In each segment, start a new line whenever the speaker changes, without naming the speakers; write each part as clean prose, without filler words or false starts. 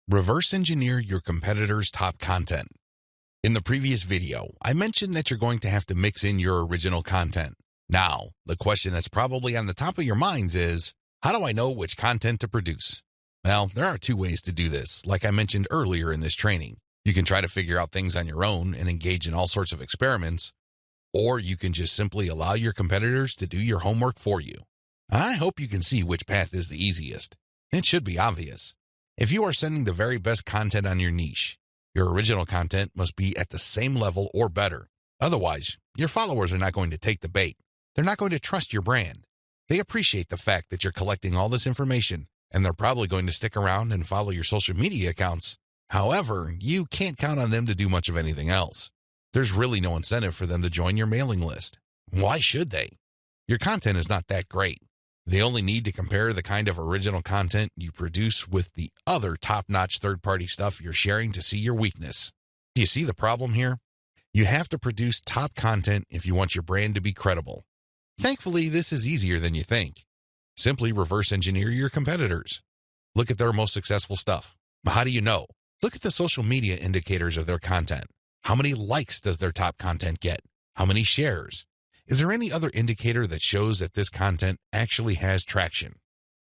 Reverse engineer your competitors' top content. In the previous video, I mentioned that you're going to have to mix in your original content. Now, the question that's probably on the top of your minds is, how do I know which content to produce? Well, there are two ways to do this, like I mentioned earlier in this training. You can try to figure out things on your own and engage in all sorts of experiments, or you can just simply allow your competitors to do your homework for you. I hope you can see which path is the easiest. It should be obvious. If you are sending the very best content on your niche, your original content must be at the same level or better. Otherwise, your followers are not going to take the bait. They're not going to trust your brand. They appreciate the fact that you're collecting all this information, and they're probably going to stick around and follow your social media accounts. However, you can't count on them to do much of anything else. There's really no incentive for them to join your mailing list. Why should they? Your content is not that great. They only need to compare the kind of original content you produce with the other top-notch third-party stuff you're sharing to see your weakness. Do you see the problem here? You have to produce top content if you want your brand to be credible. Thankfully, this is easier than you think. Simply reverse engineer your competitors. Look at their most successful stuff. How do you know? Look at the social media indicators of their content. How many likes does their top content get? How many shares? Is there any other indicator that shows that this content actually has traction?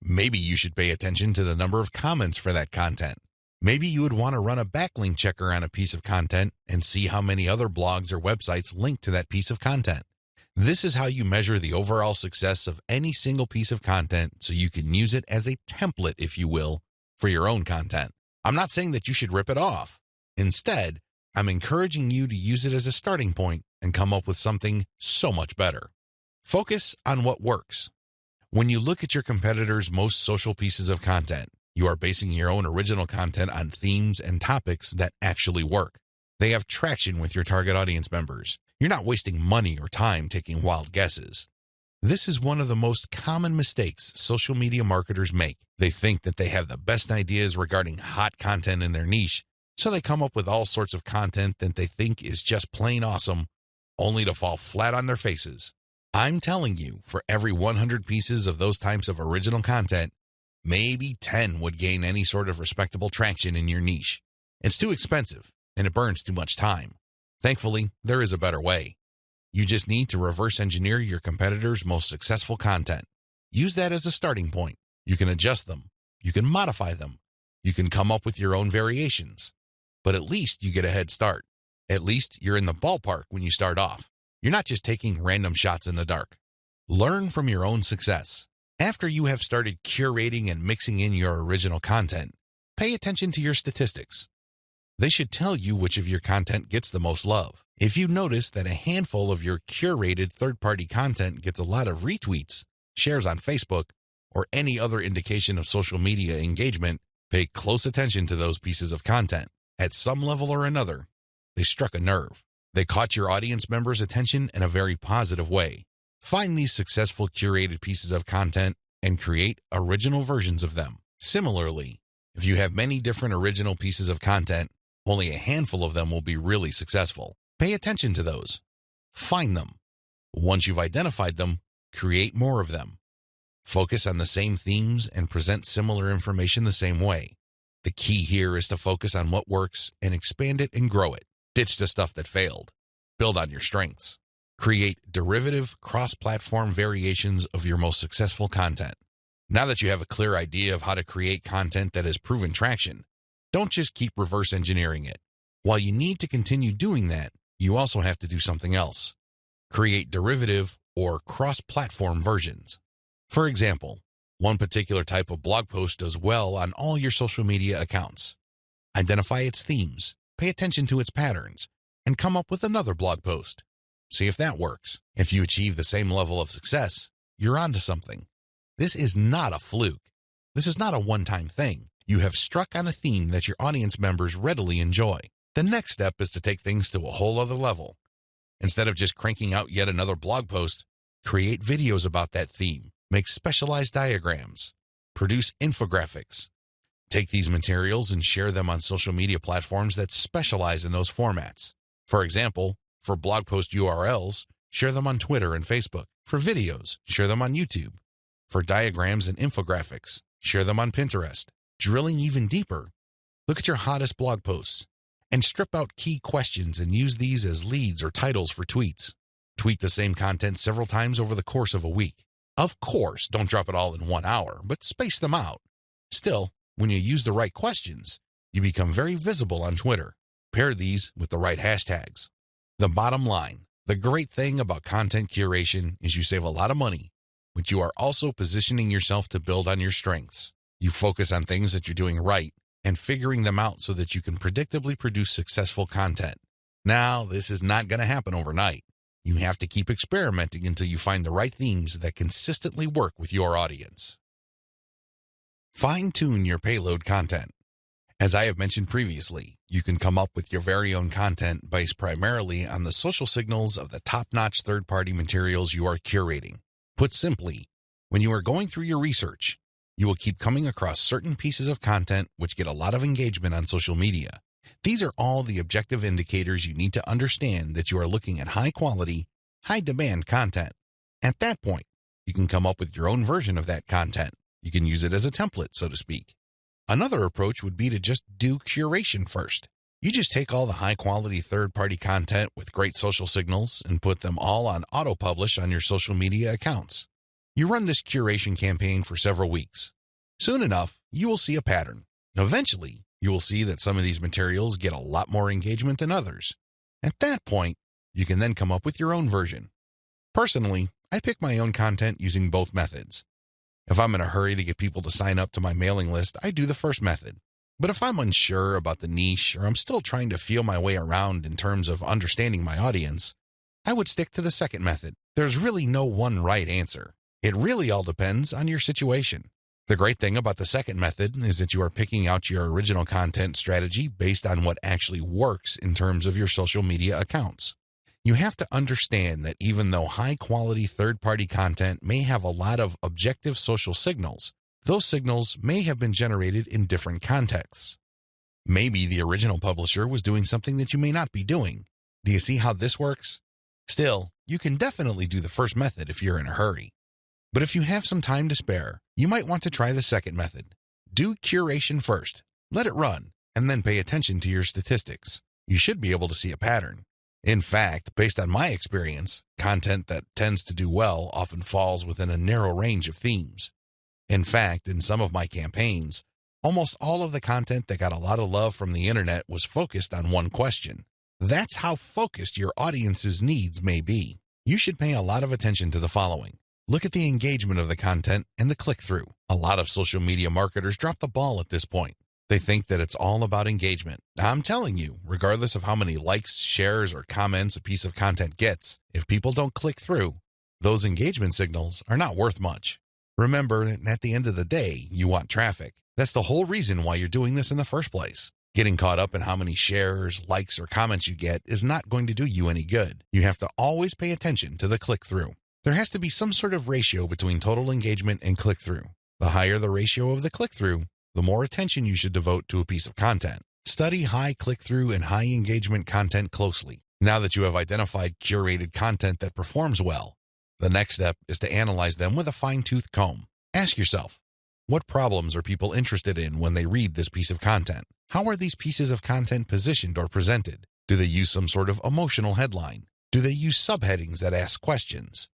Maybe you should pay attention to the number of comments for that content. Maybe you would want to run a backlink checker on a piece of content and see how many other blogs or websites link to that piece of content. This is how you measure the overall success of any single piece of content so you can use it as a template, if you will, for your own content. I'm not saying that you should rip it off. Instead, I'm encouraging you to use it as a starting point and come up with something so much better. Focus on what works. When you look at your competitors' most social pieces of content, you are basing your own original content on themes and topics that actually work. They have traction with your target audience members. You're not wasting money or time taking wild guesses. This is one of the most common mistakes social media marketers make. They think that they have the best ideas regarding hot content in their niche, so they come up with all sorts of content that they think is just plain awesome, only to fall flat on their faces. I'm telling you, for every 100 pieces of those types of original content, maybe 10 would gain any sort of respectable traction in your niche. It's too expensive, and it burns too much time. Thankfully, there is a better way. You just need to reverse engineer your competitors' most successful content. Use that as a starting point. You can adjust them. You can modify them. You can come up with your own variations. But at least you get a head start. At least you're in the ballpark when you start off. You're not just taking random shots in the dark. Learn from your own success. After you have started curating and mixing in your original content, pay attention to your statistics. They should tell you which of your content gets the most love. If you notice that a handful of your curated third-party content gets a lot of retweets, shares on Facebook, or any other indication of social media engagement, pay close attention to those pieces of content. At some level or another, they struck a nerve. They caught your audience members' attention in a very positive way. Find these successful curated pieces of content and create original versions of them. Similarly, if you have many different original pieces of content, only a handful of them will be really successful. Pay attention to those. Find them. Once you've identified them, create more of them. Focus on the same themes and present similar information the same way. The key here is to focus on what works and expand it and grow it. Ditch the stuff that failed. Build on your strengths. Create derivative, cross-platform variations of your most successful content. Now that you have a clear idea of how to create content that has proven traction, don't just keep reverse engineering it. While you need to continue doing that, you also have to do something else. Create derivative or cross-platform versions. For example, one particular type of blog post does well on all your social media accounts. Identify its themes, pay attention to its patterns, and come up with another blog post. See if that works. If you achieve the same level of success, you're onto something. This is not a fluke. This is not a one-time thing. You have struck on a theme that your audience members readily enjoy. The next step is to take things to a whole other level. Instead of just cranking out yet another blog post, create videos about that theme, make specialized diagrams, produce infographics. Take these materials and share them on social media platforms that specialize in those formats. For example, for blog post URLs, share them on Twitter and Facebook. For videos, share them on YouTube. For diagrams and infographics, share them on Pinterest. Drilling even deeper, Look at your hottest blog posts and strip out key questions and use these as leads or titles for tweets. Tweet the same content several times over the course of a week. Of course, don't drop it all in 1 hour, but space them out. Still, when you use the right questions, you become very visible on Twitter. Pair these with the right hashtags. The bottom line, the great thing about content curation is you save a lot of money, but you are also positioning yourself to build on your strengths. You focus on things that you're doing right and figuring them out so that you can predictably produce successful content. Now, this is not going to happen overnight. You have to keep experimenting until you find the right themes that consistently work with your audience. Fine-tune your payload content. As I have mentioned previously, you can come up with your very own content based primarily on the social signals of the top-notch third-party materials you are curating. Put simply, when you are going through your research, you will keep coming across certain pieces of content which get a lot of engagement on social media. These are all the objective indicators you need to understand that you are looking at high-quality, high-demand content. At that point, you can come up with your own version of that content. You can use it as a template, so to speak. Another approach would be to just do curation first. You just take all the high-quality third-party content with great social signals and put them all on auto-publish on your social media accounts. You run this curation campaign for several weeks. Soon enough, you will see a pattern. Eventually, you will see that some of these materials get a lot more engagement than others. At that point, you can then come up with your own version. Personally, I pick my own content using both methods. If I'm in a hurry to get people to sign up to my mailing list, I do the first method. But if I'm unsure about the niche or I'm still trying to feel my way around in terms of understanding my audience, I would stick to the second method. There's really no one right answer. It really all depends on your situation. The great thing about the second method is that you are picking out your original content strategy based on what actually works in terms of your social media accounts. You have to understand that even though high-quality third-party content may have a lot of objective social signals, those signals may have been generated in different contexts. Maybe the original publisher was doing something that you may not be doing. Do you see how this works? Still, you can definitely do the first method if you're in a hurry. But if you have some time to spare, you might want to try the second method. Do curation first, let it run, and then pay attention to your statistics. You should be able to see a pattern. In fact, based on my experience, content that tends to do well often falls within a narrow range of themes. In fact, in some of my campaigns, almost all of the content that got a lot of love from the internet was focused on one question. That's how focused your audience's needs may be. You should pay a lot of attention to the following. Look at the engagement of the content and the click-through. A lot of social media marketers drop the ball at this point. They think that it's all about engagement. I'm telling you, regardless of how many likes, shares, or comments a piece of content gets, if people don't click through, those engagement signals are not worth much. Remember, at the end of the day, you want traffic. That's the whole reason why you're doing this in the first place. Getting caught up in how many shares, likes, or comments you get is not going to do you any good. You have to always pay attention to the click-through. There has to be some sort of ratio between total engagement and click-through. The higher the ratio of the click-through, the more attention you should devote to a piece of content. Study high click-through and high engagement content closely. Now that you have identified curated content that performs well, the next step is to analyze them with a fine-tooth comb. Ask yourself, what problems are people interested in when they read this piece of content? How are these pieces of content positioned or presented? Do they use some sort of emotional headline? Do they use subheadings that ask questions?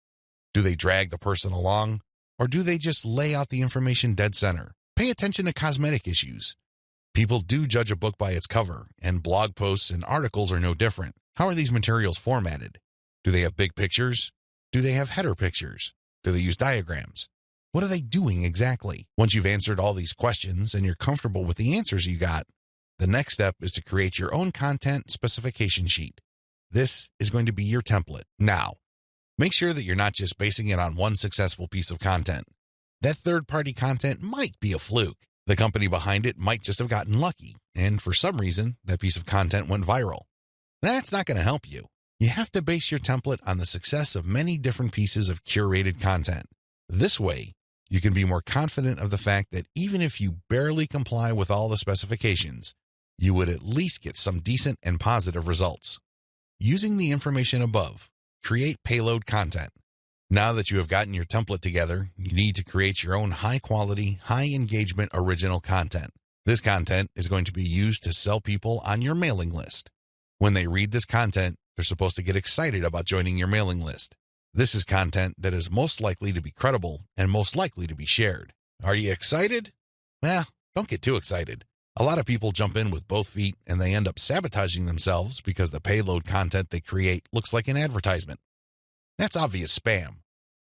Do they drag the person along? Or do they just lay out the information dead center? Pay attention to cosmetic issues. People do judge a book by its cover, and blog posts and articles are no different. How are these materials formatted? Do they have big pictures? Do they have header pictures? Do they use diagrams? What are they doing exactly? Once you've answered all these questions and you're comfortable with the answers you got, the next step is to create your own content specification sheet. This is going to be your template. Now, make sure that you're not just basing it on one successful piece of content. That third-party content might be a fluke. The company behind it might just have gotten lucky, and for some reason, that piece of content went viral. That's not going to help you. You have to base your template on the success of many different pieces of curated content. This way, you can be more confident of the fact that even if you barely comply with all the specifications, you would at least get some decent and positive results. Using the information above, create payload content. Now that you have gotten your template together, you need to create your own high-quality, high-engagement original content. This content is going to be used to sell people on your mailing list. When they read this content, they're supposed to get excited about joining your mailing list. This is content that is most likely to be credible and most likely to be shared. Are you excited? Well, don't get too excited. A lot of people jump in with both feet and they end up sabotaging themselves because the payload content they create looks like an advertisement. That's obvious spam.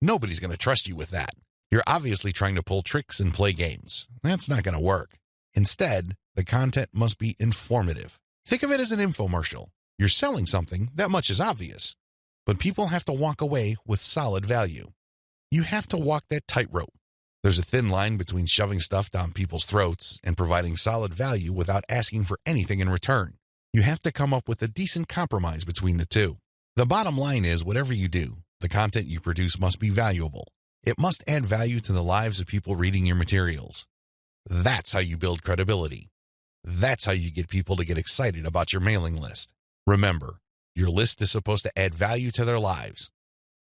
Nobody's going to trust you with that. You're obviously trying to pull tricks and play games. That's not going to work. Instead, the content must be informative. Think of it as an infomercial. You're selling something, that much is obvious. But people have to walk away with solid value. You have to walk that tightrope. There's a thin line between shoving stuff down people's throats and providing solid value without asking for anything in return. You have to come up with a decent compromise between the two. The bottom line is, whatever you do, the content you produce must be valuable. It must add value to the lives of people reading your materials. That's how you build credibility. That's how you get people to get excited about your mailing list. Remember, your list is supposed to add value to their lives.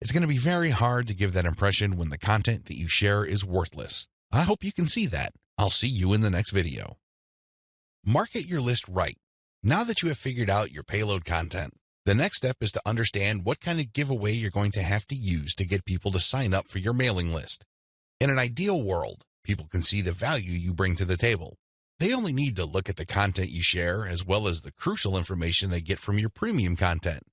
It's going to be very hard to give that impression when the content that you share is worthless. I hope you can see that. I'll see you in the next video. Market your list right. Now that you have figured out your payload content, the next step is to understand what kind of giveaway you're going to have to use to get people to sign up for your mailing list. In an ideal world, people can see the value you bring to the table. They only need to look at the content you share as well as the crucial information they get from your premium content.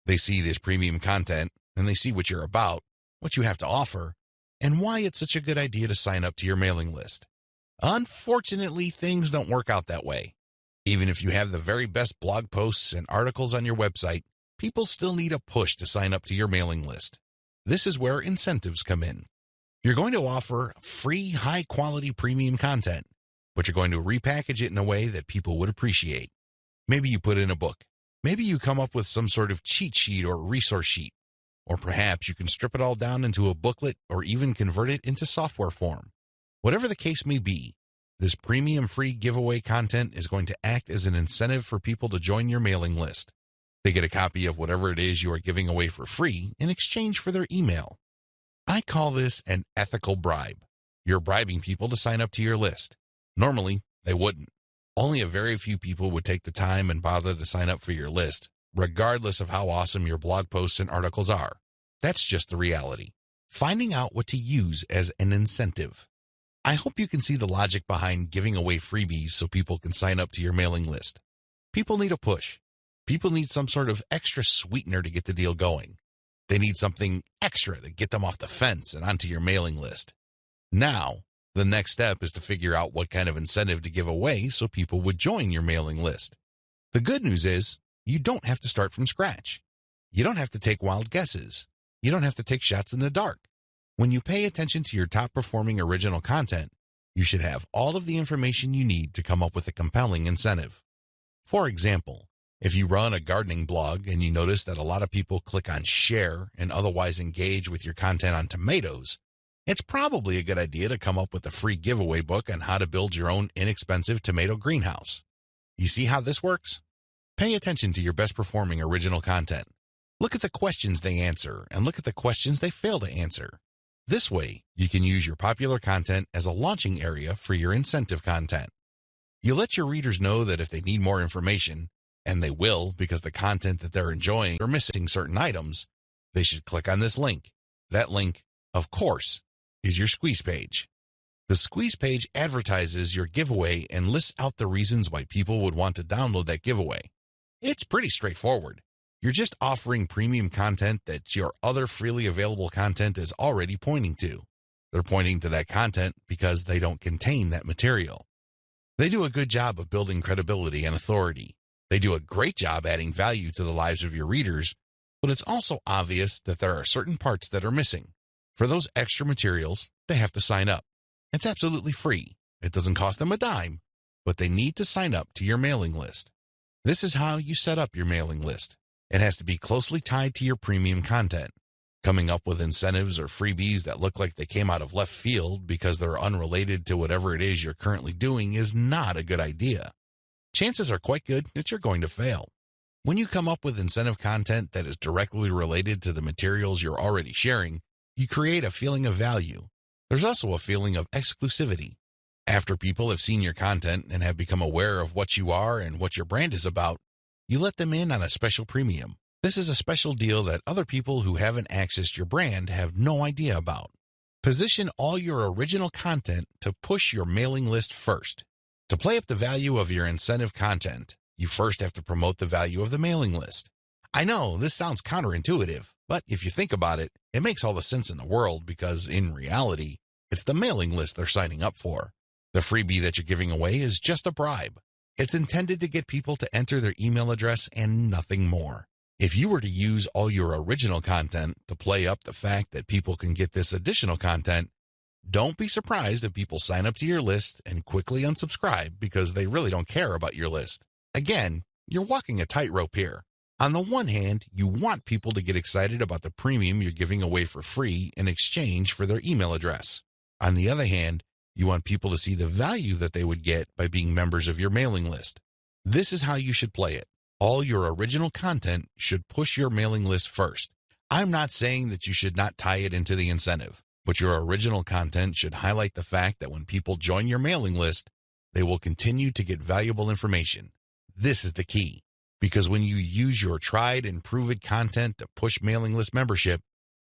They see this premium content and they see what you're about, what you have to offer, and why it's such a good idea to sign up to your mailing list. Unfortunately, things don't work out that way. Even if you have the very best blog posts and articles on your website, people still need a push to sign up to your mailing list. This is where incentives come in. You're going to offer free, high-quality premium content, but you're going to repackage it in a way that people would appreciate. Maybe you put in a book. Maybe you come up with some sort of cheat sheet or resource sheet. Or perhaps you can strip it all down into a booklet or even convert it into software form. Whatever the case may be, this premium free giveaway content is going to act as an incentive for people to join your mailing list. They get a copy of whatever it is you are giving away for free in exchange for their email. I call this an ethical bribe. You're bribing people to sign up to your list. Normally, they wouldn't. Only a very few people would take the time and bother to sign up for your list, regardless of how awesome your blog posts and articles are. That's just the reality. Finding out what to use as an incentive. I hope you can see the logic behind giving away freebies so people can sign up to your mailing list. People need a push. People need some sort of extra sweetener to get the deal going. They need something extra to get them off the fence and onto your mailing list. Now, the next step is to figure out what kind of incentive to give away so people would join your mailing list. The good news is, you don't have to start from scratch. You don't have to take wild guesses. You don't have to take shots in the dark. When you pay attention to your top-performing original content, you should have all of the information you need to come up with a compelling incentive. For example, if you run a gardening blog and you notice that a lot of people click on share and otherwise engage with your content on tomatoes, it's probably a good idea to come up with a free giveaway book on how to build your own inexpensive tomato greenhouse. You see how this works? Pay attention to your best-performing original content. Look at the questions they answer and look at the questions they fail to answer. This way, you can use your popular content as a launching area for your incentive content. You let your readers know that if they need more information, and they will because the content that they're enjoying are missing certain items, they should click on this link. That link, of course, is your squeeze page. The squeeze page advertises your giveaway and lists out the reasons why people would want to download that giveaway. It's pretty straightforward. You're just offering premium content that your other freely available content is already pointing to. They're pointing to that content because they don't contain that material. They do a good job of building credibility and authority. They do a great job adding value to the lives of your readers, but it's also obvious that there are certain parts that are missing. For those extra materials, they have to sign up. It's absolutely free. It doesn't cost them a dime, but they need to sign up to your mailing list. This is how you set up your mailing list. It has to be closely tied to your premium content. Coming up with incentives or freebies that look like they came out of left field because they're unrelated to whatever it is you're currently doing is not a good idea. Chances are quite good that you're going to fail. When you come up with incentive content that is directly related to the materials you're already sharing, you create a feeling of value. There's also a feeling of exclusivity. After people have seen your content and have become aware of what you are and what your brand is about, you let them in on a special premium. This is a special deal that other people who haven't accessed your brand have no idea about. Position all your original content to push your mailing list first. To play up the value of your incentive content, you first have to promote the value of the mailing list. I know this sounds counterintuitive, but if you think about it, it makes all the sense in the world because, in reality, it's the mailing list they're signing up for. The freebie that you're giving away is just a bribe. It's intended to get people to enter their email address and nothing more. If you were to use all your original content to play up the fact that people can get this additional content, don't be surprised if people sign up to your list and quickly unsubscribe because they really don't care about your list. Again, you're walking a tightrope here. On the one hand, you want people to get excited about the premium you're giving away for free in exchange for their email address. On the other hand, you want people to see the value that they would get by being members of your mailing list. This is how you should play it. All your original content should push your mailing list first. I'm not saying that you should not tie it into the incentive, but your original content should highlight the fact that when people join your mailing list, they will continue to get valuable information. This is the key, because when you use your tried and proven content to push mailing list membership,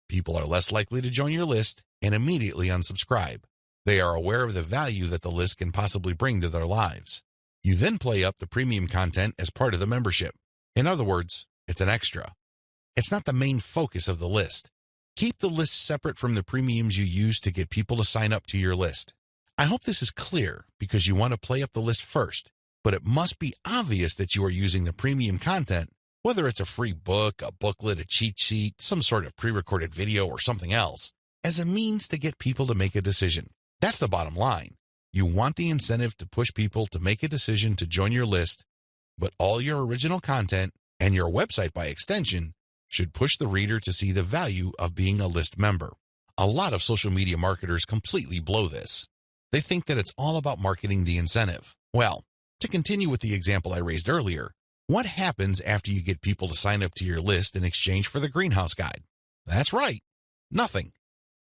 people are less likely to join your list and immediately unsubscribe. They are aware of the value that the list can possibly bring to their lives. You then play up the premium content as part of the membership. In other words, it's an extra. It's not the main focus of the list. Keep the list separate from the premiums you use to get people to sign up to your list. I hope this is clear because you want to play up the list first, but it must be obvious that you are using the premium content, whether it's a free book, a booklet, a cheat sheet, some sort of pre-recorded video, or something else, as a means to get people to make a decision. That's the bottom line. You want the incentive to push people to make a decision to join your list, but all your original content, and your website by extension, should push the reader to see the value of being a list member. A lot of social media marketers completely blow this. They think that it's all about marketing the incentive. Well, to continue with the example I raised earlier, what happens after you get people to sign up to your list in exchange for the greenhouse guide? That's right, nothing.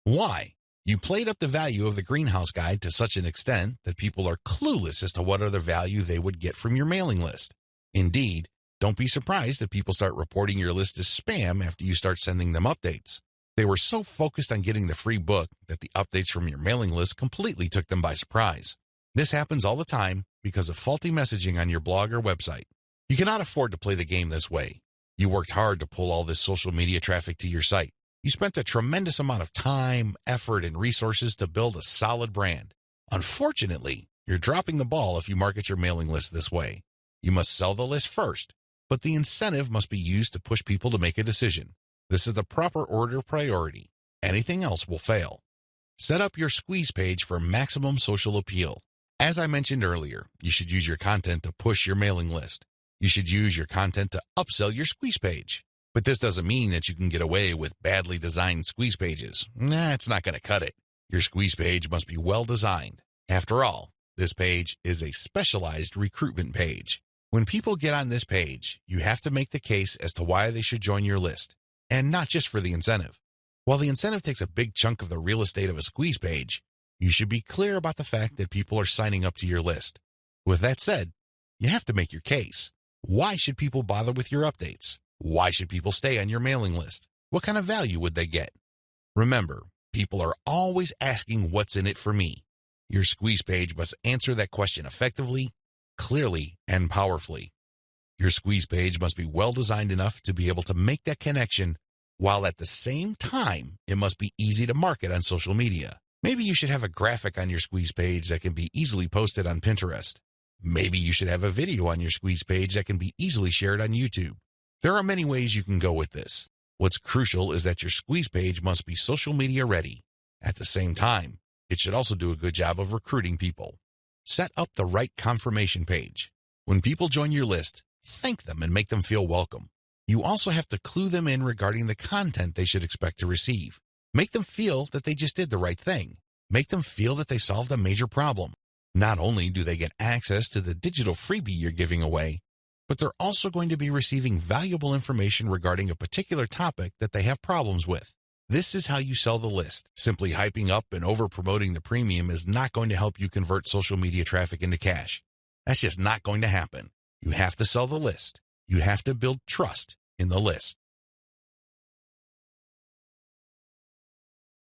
Why? You played up the value of the greenhouse guide to such an extent that people are clueless as to what other value they would get from your mailing list. Indeed, don't be surprised if people start reporting your list as spam after you start sending them updates. They were so focused on getting the free book that the updates from your mailing list completely took them by surprise. This happens all the time because of faulty messaging on your blog or website. You cannot afford to play the game this way. You worked hard to pull all this social media traffic to your site. You spent a tremendous amount of time, effort, and resources to build a solid brand. Unfortunately, you're dropping the ball if you market your mailing list this way. You must sell the list first, but the incentive must be used to push people to make a decision. This is the proper order of priority. Anything else will fail. Set up your squeeze page for maximum social appeal. As I mentioned earlier, you should use your content to push your mailing list. You should use your content to upsell your squeeze page. But this doesn't mean that you can get away with badly designed squeeze pages. It's not going to cut it. Your squeeze page must be well designed. After all, this page is a specialized recruitment page. When people get on this page, you have to make the case as to why they should join your list, and not just for the incentive. While the incentive takes a big chunk of the real estate of a squeeze page, you should be clear about the fact that people are signing up to your list. With that said, you have to make your case. Why should people bother with your updates? Why should people stay on your mailing list? What kind of value would they get? Remember, people are always asking what's in it for me. Your squeeze page must answer that question effectively, clearly, and powerfully. Your squeeze page must be well designed enough to be able to make that connection, while at the same time, it must be easy to market on social media. Maybe you should have a graphic on your squeeze page that can be easily posted on Pinterest. Maybe you should have a video on your squeeze page that can be easily shared on YouTube. There are many ways you can go with this. What's crucial is that your squeeze page must be social media ready. At the same time, it should also do a good job of recruiting people. Set up the right confirmation page. When people join your list, thank them and make them feel welcome. You also have to clue them in regarding the content they should expect to receive. Make them feel that they just did the right thing. Make them feel that they solved a major problem. Not only do they get access to the digital freebie you're giving away, but they're also going to be receiving valuable information regarding a particular topic that they have problems with. This is how you sell the list. Simply hyping up and over-promoting the premium is not going to help you convert social media traffic into cash. That's just not going to happen. You have to sell the list. You have to build trust in the list.